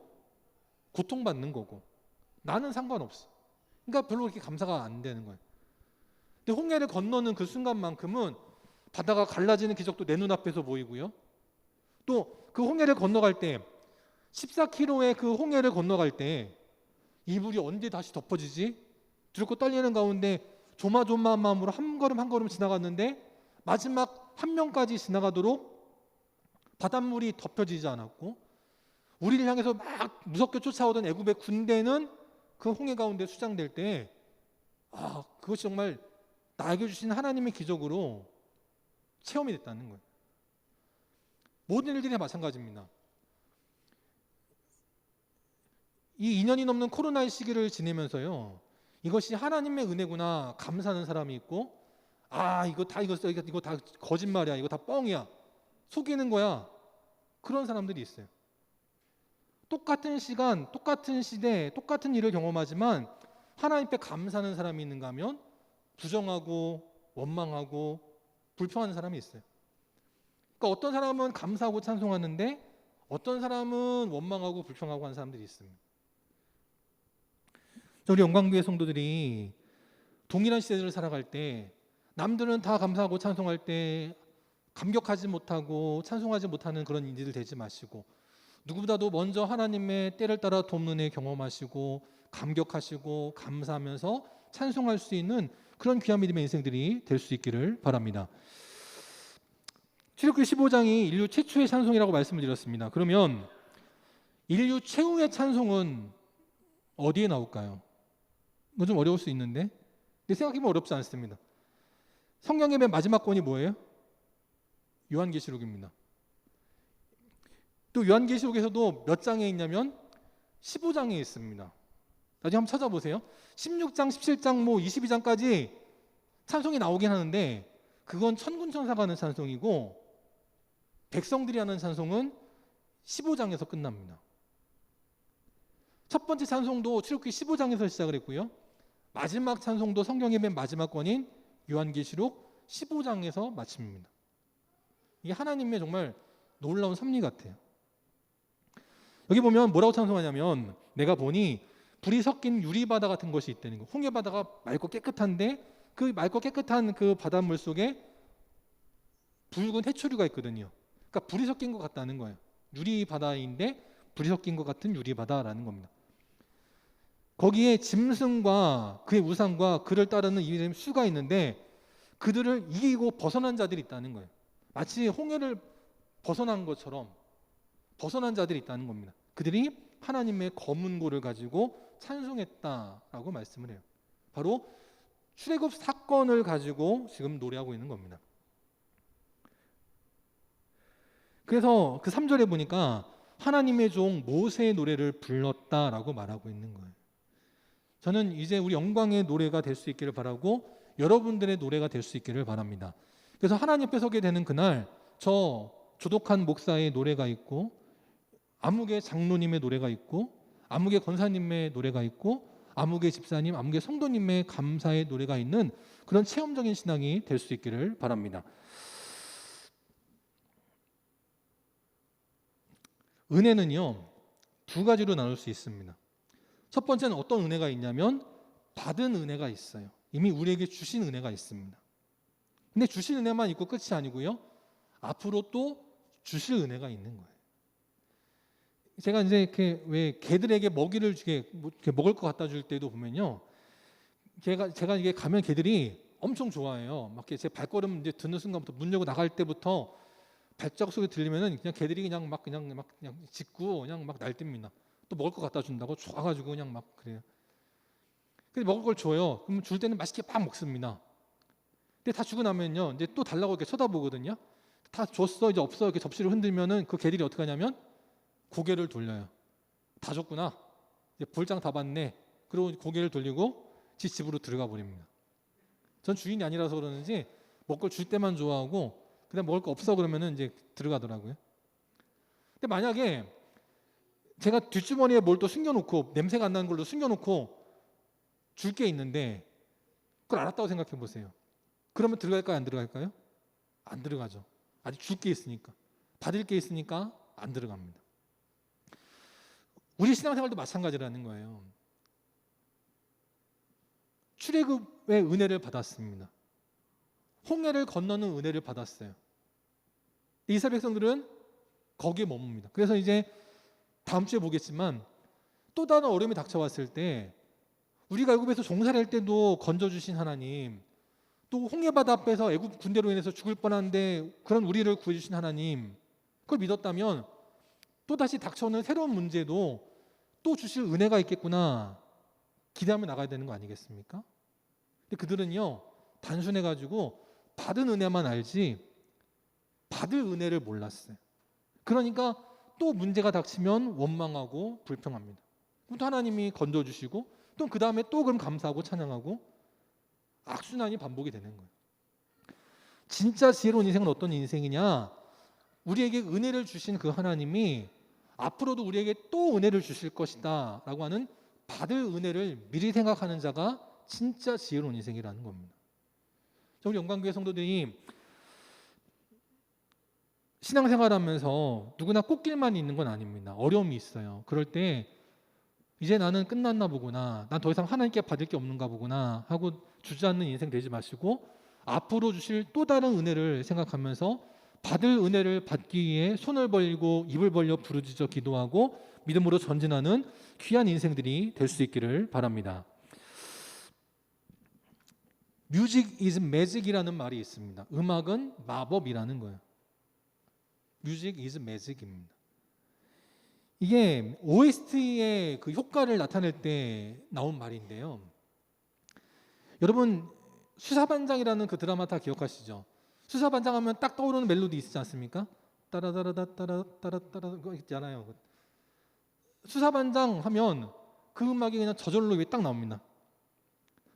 고통받는 거고 나는 상관없어. 그러니까 별로 그렇게 감사가 안 되는 거예요. 근데 홍해를 건너는 그 순간만큼은 바다가 갈라지는 기적도 내 눈앞에서 보이고요, 또 그 홍해를 건너갈 때 14km의 그 홍해를 건너갈 때 이불이 언제 다시 덮어지지? 두렵고 떨리는 가운데 조마조마한 마음으로 한 걸음 한 걸음 지나갔는데 마지막 한 명까지 지나가도록 바닷물이 덮여지지 않았고, 우리를 향해서 막 무섭게 쫓아오던 애굽의 군대는 그 홍해 가운데 수장될 때, 그것이 정말 나에게 주신 하나님의 기적으로 체험이 됐다는 거예요. 모든 일들이 마찬가지입니다. 이 2년이 넘는 코로나의 시기를 지내면서요, 이것이 하나님의 은혜구나 감사하는 사람이 있고, 이거 다 거짓말이야, 이거 다 뻥이야, 속이는 거야, 그런 사람들이 있어요. 똑같은 시간, 똑같은 시대, 똑같은 일을 경험하지만 하나님께 감사하는 사람이 있는가 하면 부정하고 원망하고 불평하는 사람이 있어요. 그러니까 어떤 사람은 감사하고 찬송하는데 어떤 사람은 원망하고 불평하고 하는 사람들이 있습니다. 우리 영광교회 성도들이 동일한 시대를 살아갈 때 남들은 다 감사하고 찬송할 때 감격하지 못하고 찬송하지 못하는 그런 인재들 되지 마시고, 누구보다도 먼저 하나님의 때를 따라 돕는 애 경험하시고 감격하시고 감사하면서 찬송할 수 있는 그런 귀한 믿음의 인생들이 될 수 있기를 바랍니다. 출애굽기 15장이 인류 최초의 찬송이라고 말씀을 드렸습니다. 그러면 인류 최후의 찬송은 어디에 나올까요? 뭐 좀 어려울 수 있는데, 근데 생각해보면 어렵지 않습니다. 성경의 맨 마지막 권이 뭐예요? 요한계시록입니다. 또 요한계시록에서도 몇 장에 있냐면 15장에 있습니다. 나중에 한번 찾아보세요. 16장, 17장, 22장까지 찬송이 나오긴 하는데 그건 천군천사가 하는 찬송이고, 백성들이 하는 찬송은 15장에서 끝납니다. 첫 번째 찬송도 출애굽기 15장에서 시작을 했고요, 마지막 찬송도 성경의 맨 마지막 권인 요한계시록 15장에서 마칩니다. 이게 하나님의 정말 놀라운 섭리 같아요. 여기 보면 뭐라고 찬송하냐면, 내가 보니 불이 섞인 유리바다 같은 것이 있다는 거예요. 홍해바다가 맑고 깨끗한데 그 맑고 깨끗한 그 바닷물 속에 붉은 해초류가 있거든요. 그러니까 불이 섞인 것 같다는 거예요. 유리바다인데 불이 섞인 것 같은 유리바다라는 겁니다. 거기에 짐승과 그의 우상과 그를 따르는 이름 수가 있는데 그들을 이기고 벗어난 자들이 있다는 거예요. 마치 홍해를 벗어난 것처럼 벗어난 자들이 있다는 겁니다. 그들이 하나님의 검은 고를 가지고 찬송했다라고 말씀을 해요. 바로 출애굽 사건을 가지고 지금 노래하고 있는 겁니다. 그래서 그 3절에 보니까 하나님의 종 모세의 노래를 불렀다라고 말하고 있는 거예요. 저는 이제 우리 영광의 노래가 될 수 있기를 바라고 여러분들의 노래가 될 수 있기를 바랍니다. 그래서 하나님 앞에 서게 되는 그날 저 조독한 목사의 노래가 있고, 아무개 장로님의 노래가 있고, 아무개 권사님의 노래가 있고, 아무개 집사님, 아무개 성도님의 감사의 노래가 있는 그런 체험적인 신앙이 될 수 있기를 바랍니다. 은혜는요, 두 가지로 나눌 수 있습니다. 첫 번째는 어떤 은혜가 있냐면 받은 은혜가 있어요. 이미 우리에게 주신 은혜가 있습니다. 근데 주신 은혜만 있고 끝이 아니고요. 앞으로 또 주실 은혜가 있는 거예요. 제가 이제 이렇게 왜 개들에게 먹이를 이렇게 먹을 거 갖다 줄 때도 보면요. 제가 이게 가면 개들이 엄청 좋아해요. 막 제 발걸음 이제 듣는 순간부터 문 열고 나갈 때부터 발자국 소리 들리면은 그냥 개들이 그냥 짖고 그냥 막 날뜁니다. 또 먹을 거 갖다 준다고 좋아가지고 그냥 막 그래요. 근데 먹을 걸 줘요. 그럼 줄 때는 맛있게 막 먹습니다. 근데 다 주고 나면요, 이제 또 달라고 이렇게 쳐다보거든요. 다 줬어, 이제 없어 이렇게 접시를 흔들면은 그 개들이 어떻게 하냐면 고개를 돌려요. 다 줬구나. 이제 볼장 다 봤네. 그리고 고개를 돌리고 지 집으로 들어가 버립니다. 전 주인이 아니라서 그러는지 먹을 걸 줄 때만 좋아하고 그다음 먹을 거 없어 그러면은 이제 들어가더라고요. 근데 만약에 제가 뒷주머니에 뭘 또 숨겨놓고 냄새가 안 나는 걸로 숨겨놓고 줄 게 있는데 그걸 알았다고 생각해 보세요. 그러면 들어갈까요? 안 들어갈까요? 안 들어가죠. 아직 줄 게 있으니까. 받을 게 있으니까 안 들어갑니다. 우리 신앙생활도 마찬가지라는 거예요. 출애굽의 은혜를 받았습니다. 홍해를 건너는 은혜를 받았어요. 이스라엘 백성들은 거기에 머뭅니다. 그래서 이제 다음 주에 보겠지만 또 다른 어려움이 닥쳐왔을 때 우리가 애굽에서 종살이 할 때도 건져주신 하나님, 또 홍해바다 앞에서 애굽 군대로 인해서 죽을 뻔한데 그런 우리를 구해주신 하나님, 그걸 믿었다면 또다시 닥쳐오는 새로운 문제도 또 주실 은혜가 있겠구나 기대하며 나가야 되는 거 아니겠습니까? 근데 그들은요 단순해가지고 받은 은혜만 알지 받을 은혜를 몰랐어요. 그러니까 또 문제가 닥치면 원망하고 불평합니다. 또 하나님이 건져주시고 또 그 다음에 또 그럼 감사하고 찬양하고 악순환이 반복이 되는 거예요. 진짜 지혜로운 인생은 어떤 인생이냐? 우리에게 은혜를 주신 그 하나님이 앞으로도 우리에게 또 은혜를 주실 것이다 라고 하는 받을 은혜를 미리 생각하는 자가 진짜 지혜로운 인생이라는 겁니다. 우리 영광교회 성도들이 신앙생활하면서 누구나 꽃길만 있는 건 아닙니다. 어려움이 있어요. 그럴 때 이제 나는 끝났나 보구나, 난 더 이상 하나님께 받을 게 없는가 보구나 하고 주저앉는 인생 되지 마시고 앞으로 주실 또 다른 은혜를 생각하면서 받을 은혜를 받기 위해 손을 벌리고 입을 벌려 부르짖어 기도하고 믿음으로 전진하는 귀한 인생들이 될 수 있기를 바랍니다. Music is magic이라는 말이 있습니다. 음악은 마법이라는 거예요. Music is magic입니다. 이게 OST의 그 효과를 나타낼 때 나온 말인데요. 여러분 수사반장이라는 그 드라마 다 기억하시죠? 수사반장 하면 딱 떠오르는 멜로디 있지 않습니까? 따라따라따라따라따라 그거 있잖아요. 수사반장 하면 그 음악이 그냥 저절로 위에 딱 나옵니다.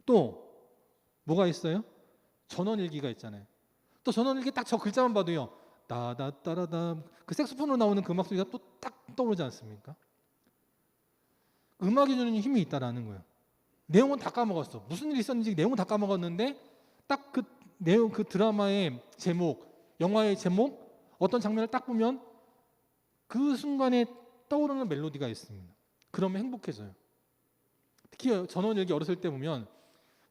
또 뭐가 있어요? 전원일기가 있잖아요. 또 전원일기 딱 저 글자만 봐도요. 따다따라다 그 색소폰으로 나오는 그 음악 소리가 또 딱 떠오르지 않습니까? 음악이 주는 힘이 있다라는 거예요. 내용은 다 까먹었어. 무슨 일이 있었는지 내용은 다 까먹었는데 딱 그 내용, 그 드라마의 제목, 영화의 제목, 어떤 장면을 딱 보면 그 순간에 떠오르는 멜로디가 있습니다. 그러면 행복해져요. 특히 전원일기 어렸을 때 보면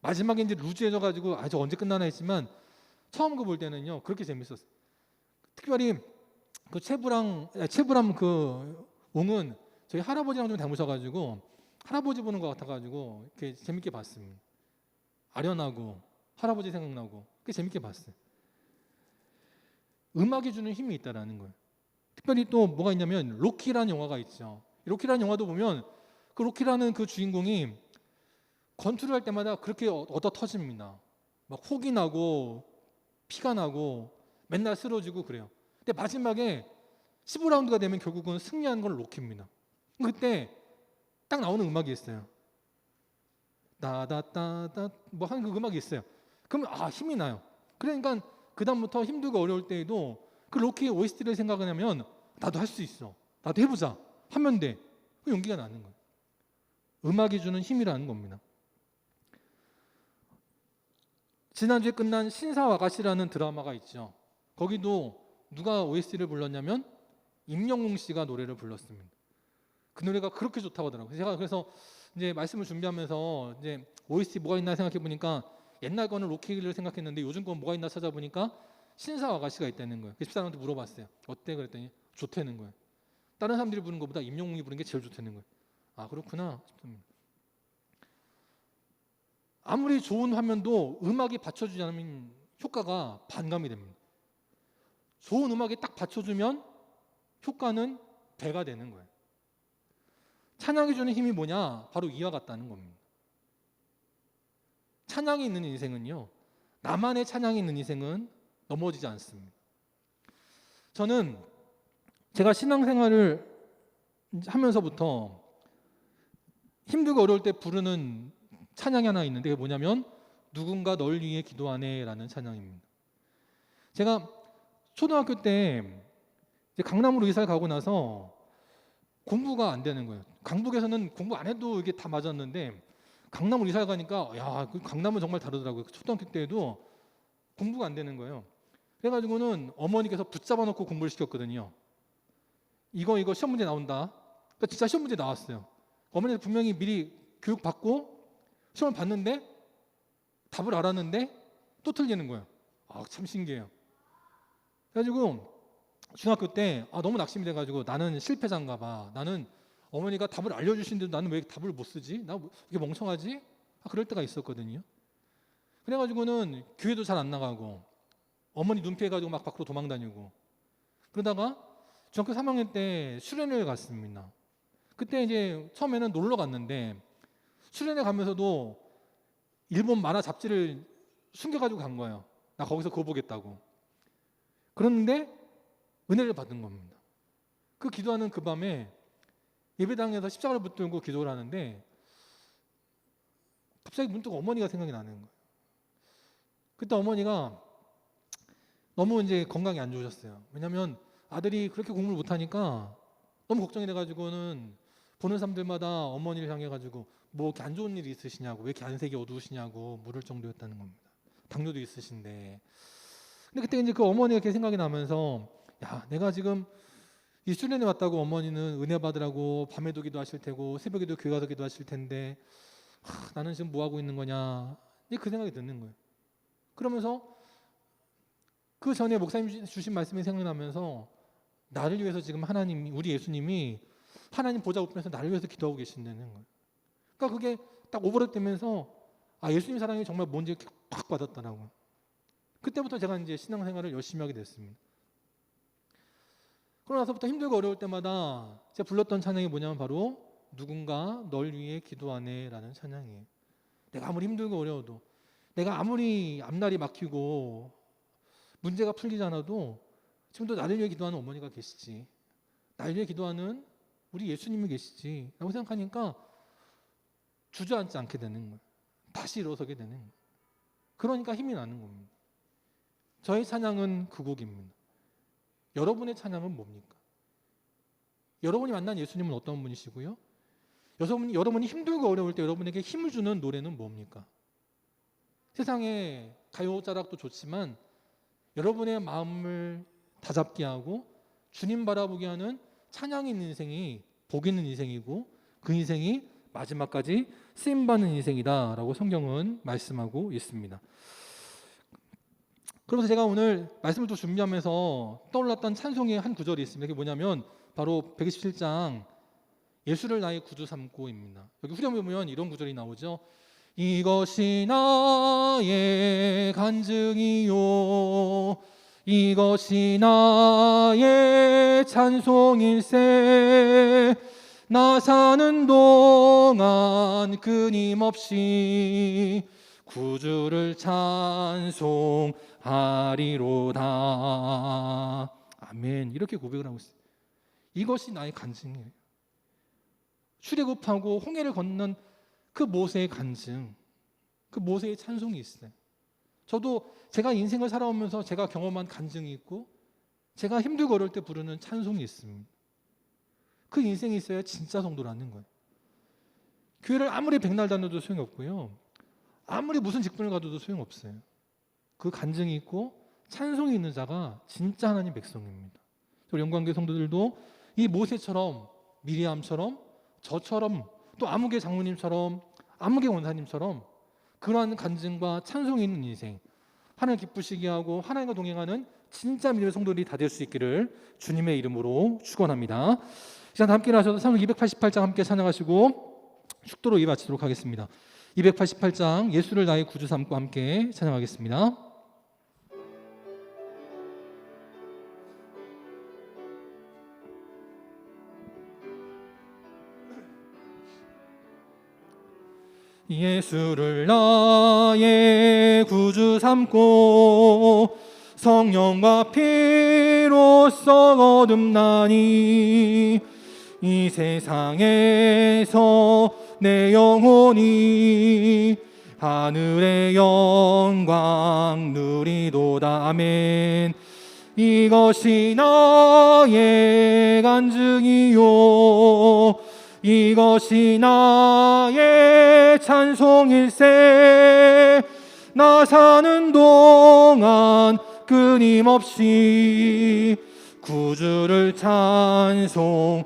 마지막에 이제 루즈해져가지고 저 언제 끝나나 했지만 처음 그 볼 때는요 그렇게 재밌었어요. 특별히 그 최불암 그 옹은 저희 할아버지랑 좀 닮으셔가지고 할아버지 보는 것 같아가지고 이렇게 재밌게 봤습니다. 아련하고 할아버지 생각나고 꽤 재밌게 봤어요. 음악이 주는 힘이 있다라는 거예요. 특별히 또 뭐가 있냐면 로키라는 영화가 있죠. 로키라는 영화도 보면 그 로키라는 그 주인공이 권투를 할 때마다 그렇게 얻어 터집니다. 막 혹이 나고 피가 나고 맨날 쓰러지고 그래요. 근데 마지막에 15라운드가 되면 결국은 승리하는 건 로키입니다. 그때 딱 나오는 음악이 있어요. 따다따다 뭐 하는 그 음악이 있어요. 그러면 힘이 나요. 그러니까 그 다음부터 힘들고 어려울 때에도 그 로키 OST를 생각하면 나도 할 수 있어. 나도 해보자. 하면 돼. 그 용기가 나는 거예요. 음악이 주는 힘이라는 겁니다. 지난주에 끝난 신사와가시라는 드라마가 있죠. 거기도 누가 OST를 불렀냐면 임영웅 씨가 노래를 불렀습니다. 그 노래가 그렇게 좋다고 하더라고요. 제가 그래서 이제 말씀을 준비하면서 이제 OST 뭐가 있나 생각해 보니까 옛날 거는 로키를 생각했는데 요즘 건 뭐가 있나 찾아보니까 신사 아가씨가 있다는 거예요. 그래서 집사람한테 물어봤어요. 어때? 그랬더니 좋다는 거예요. 다른 사람들이 부르는 것보다 임영웅이 부르는 게 제일 좋다는 거예요. 아, 그렇구나 싶습니다. 아무리 좋은 화면도 음악이 받쳐주지 않으면 효과가 반감이 됩니다. 좋은 음악이 딱 받쳐주면 효과는 배가 되는 거예요. 찬양이 주는 힘이 뭐냐? 바로 이와 같다는 겁니다. 찬양이 있는 인생은요, 나만의 찬양이 있는 인생은 넘어지지 않습니다. 저는 제가 신앙생활을 하면서부터 힘들고 어려울 때 부르는 찬양이 하나 있는데 그게 뭐냐면 누군가 널 위해 기도하네 라는 찬양입니다. 제가 초등학교 때 이제 강남으로 이사를 가고 나서 공부가 안 되는 거예요. 강북에서는 공부 안 해도 이게 다 맞았는데 강남으로 이사를 가니까 야, 그 강남은 정말 다르더라고요. 초등학교 때에도 공부가 안 되는 거예요. 그래가지고는 어머니께서 붙잡아 놓고 공부를 시켰거든요. 이거 시험 문제 나온다. 그러니까 진짜 시험 문제 나왔어요. 어머니는 분명히 미리 교육 받고 시험을 봤는데 답을 알았는데 또 틀리는 거예요. 아, 참 신기해요. 그래가지고 중학교 때 너무 낙심이 돼가지고 나는 실패자인가 봐. 나는 어머니가 답을 알려주시는데도 나는 왜 답을 못 쓰지? 나 이게 멍청하지? 그럴 때가 있었거든요. 그래가지고는 교회도 잘 안 나가고 어머니 눈 피해가지고 막 밖으로 도망 다니고 그러다가 중학교 3학년 때 수련회를 갔습니다. 그때 이제 처음에는 놀러 갔는데 수련회 가면서도 일본 만화 잡지를 숨겨가지고 간 거예요. 나 거기서 그거 보겠다고. 그런데 은혜를 받은 겁니다. 그 기도하는 그 밤에 예배당에서 십자가를 붙들고 기도를 하는데 갑자기 문득 어머니가 생각이 나는 거예요. 그때 어머니가 너무 이제 건강이 안 좋으셨어요. 왜냐하면 아들이 그렇게 공부를 못하니까 너무 걱정이 돼가지고는 보는 사람들마다 어머니를 향해가지고 뭐 이렇게 안 좋은 일이 있으시냐고, 왜 이렇게 안색이 어두우시냐고 물을 정도였다는 겁니다. 당뇨도 있으신데. 근데 그때 이제 그 어머니가 이렇게 생각이 나면서 야, 내가 지금 이 수련회 왔다고 어머니는 은혜 받으라고 밤에도 기도하실 테고 새벽에도 교회 가서 기도하실 텐데 나는 지금 뭐 하고 있는 거냐. 그 생각이 드는 거예요. 그러면서 그 전에 목사님 주신 말씀이 생각나면서 나를 위해서 지금 하나님, 우리 예수님이 하나님 보좌 우편에서 나를 위해서 기도하고 계신다는 거예요. 그러니까 그게 딱 오버랩되면서 예수님 사랑이 정말 뭔지 팍 받았더라고요. 그때부터 제가 이제 신앙생활을 열심히 하게 됐습니다. 그러고 나서부터 힘들고 어려울 때마다 제가 불렀던 찬양이 뭐냐면 바로 누군가 널 위해 기도하네 라는 찬양이에요. 내가 아무리 힘들고 어려워도, 내가 아무리 앞날이 막히고 문제가 풀리지 않아도 지금도 나를 위해 기도하는 어머니가 계시지, 나를 위해 기도하는 우리 예수님이 계시지 라고 생각하니까 주저앉지 않게 되는 거예요. 다시 일어서게 되는 거예요. 그러니까 힘이 나는 겁니다. 저의 찬양은 그 곡입니다. 여러분의 찬양은 뭡니까? 여러분이 만난 예수님은 어떤 분이시고요? 여러분이 힘들고 어려울 때 여러분에게 힘을 주는 노래는 뭡니까? 세상에 가요 자락도 좋지만 여러분의 마음을 다잡게 하고 주님 바라보게 하는 찬양이 있는 인생이 복 있는 인생이고 그 인생이 마지막까지 쓰임받는 인생이다라고 성경은 말씀하고 있습니다. 그래서 제가 오늘 말씀을 또 준비하면서 떠올랐던 찬송의 한 구절이 있습니다. 그게 뭐냐면 바로 127장 예수를 나의 구주 삼고입니다. 여기 후렴에 보면 이런 구절이 나오죠. 이것이 나의 간증이요, 이것이 나의 찬송일세, 나 사는 동안 끊임없이 구주를 찬송하리로다. 아멘. 이렇게 고백을 하고 있어요. 이것이 나의 간증이에요. 출애굽하고 홍해를 건넌 그 모세의 간증, 그 모세의 찬송이 있어요. 저도 제가 인생을 살아오면서 제가 경험한 간증이 있고 제가 힘들고 어려울 때 부르는 찬송이 있습니다. 그 인생이 있어야 진짜 성도라는 거예요. 교회를 아무리 백날 다녀도 소용이 없고요, 아무리 무슨 직분을 가져도 소용없어요. 그 간증이 있고 찬송이 있는 자가 진짜 하나님 백성입니다. 우리 영광교회 성도들도 이 모세처럼, 미리암처럼 저처럼 또 아무개 장로님처럼 아무개 원사님처럼 그러한 간증과 찬송이 있는 인생, 하나님 기쁘시게 하고 하나님과 동행하는 진짜 믿음의 성도들이 다 될 수 있기를 주님의 이름으로 축원합니다. 시간 함께 하셔서 찬송 288장 함께 찬양하시고 축도로 이 마치도록 하겠습니다. 288장 예수를 나의 구주 삼고 함께 찬양하겠습니다. 예수를 나의 구주 삼고 성령과 피로써 거듭나니 이 세상에서 내 영혼이 하늘의 영광 누리도다. 아멘. 이것이 나의 간증이요 이것이 나의 찬송일세. 나 사는 동안 끊임없이 구주를 찬송하리로다.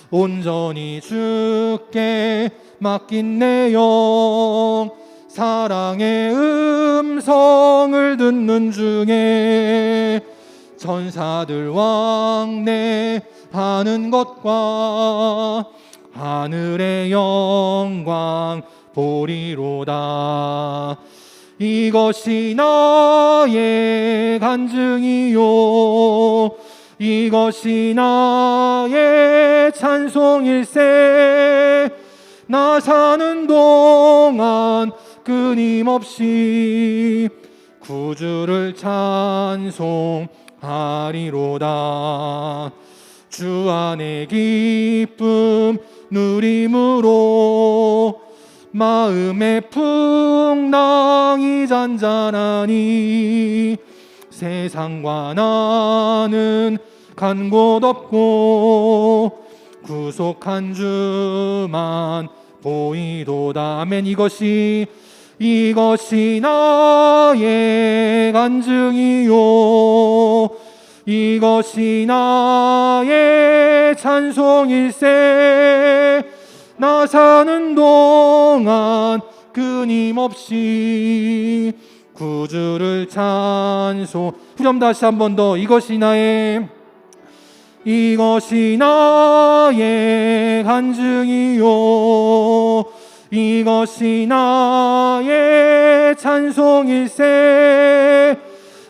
온전히 주께 맡긴 내 영 사랑의 음성을 듣는 중에 천사들 왕래 하는 것과 하늘의 영광 보리로다. 이것이 나의 간증이요 이것이 나의 찬송일세. 나 사는 동안 끊임없이 구주를 찬송하리로다. 주 안의 기쁨 누림으로 마음의 풍랑이 잔잔하니 세상과 나는 간 곳 없고 구속한 주만 보이도다. 아멘. 이것이 나의 간증이요 이것이 나의 찬송일세. 나 사는 동안 끊임없이 구주를 찬송. 후렴 다시 한 번 더. 이것이 나의 간증이요 이것이 나의 찬송일세.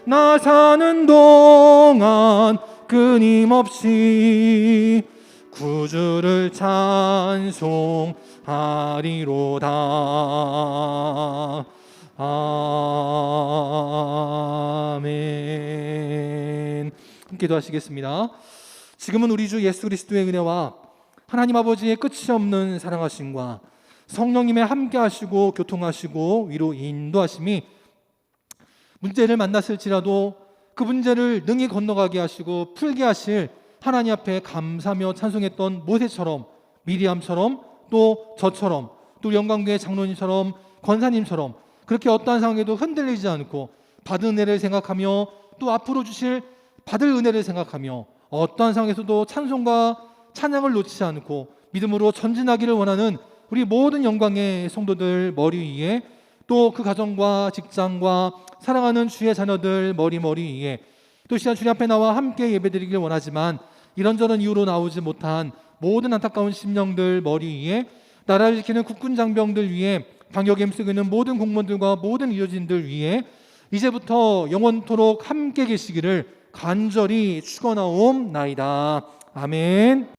나 사는 동안 끊임없이 구주를 찬송하리로다. 아멘. 함께 기도하시겠습니다. 지금은 우리 주 예수 그리스도의 은혜와 하나님 아버지의 끝이 없는 사랑하심과 성령님의 함께 하시고 교통하시고 위로 인도하심이 문제를 만났을지라도 그 문제를 능히 건너가게 하시고 풀게 하실 하나님 앞에 감사하며 찬송했던 모세처럼, 미리암처럼, 또 저처럼, 또 영광교회 장로님처럼, 권사님처럼 그렇게 어떠한 상황에도 흔들리지 않고 받은 은혜를 생각하며 또 앞으로 주실 받을 은혜를 생각하며 어떠한 상황에서도 찬송과 찬양을 놓치지 않고 믿음으로 전진하기를 원하는 우리 모든 영광의 성도들 머리 위에, 또 그 가정과 직장과 사랑하는 주의 자녀들 머리 위에, 또 시간 주님 앞에 나와 함께 예배드리길 원하지만 이런저런 이유로 나오지 못한 모든 안타까운 심령들 머리 위에, 나라를 지키는 국군 장병들 위에, 방역에 힘쓰고 있는 모든 공무원들과 모든 의료진들 위에 이제부터 영원토록 함께 계시기를 간절히 축원하옵나이다. 아멘.